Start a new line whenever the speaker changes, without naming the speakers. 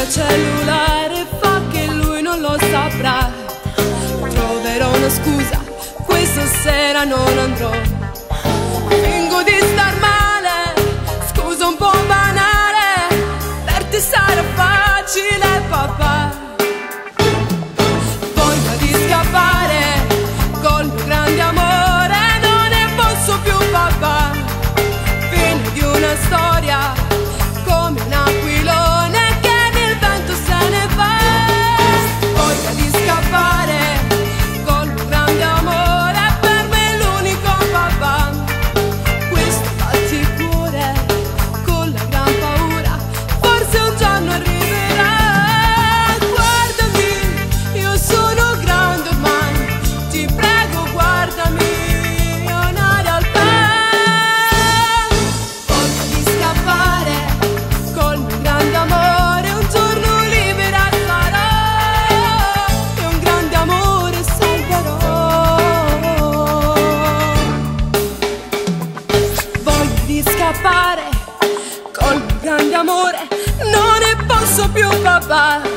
cellulare fa che lui non lo saprà. Troverò una scusa, questa sera non andrò. Fingo di star male, scusa un po' banale, per te sarà facile papà. Voglia di scappare col mio grande amore, non ne posso più papà. Fine di una storia come un aquilone che nel vento se ne va. Voglia di scappare col mio grande amore, per me è l'unico papà. Questo batticuore con la gran paura, forse un giorno arriverà. Guardami, io sono grande ormai, ti prego guardami, ho un'aria al pezzo. Voglia di scappare col mio grande amore, un giorno libera sarò e un grande amore salverò. Voglia di scappare col mio grande amore, non ne posso più papà.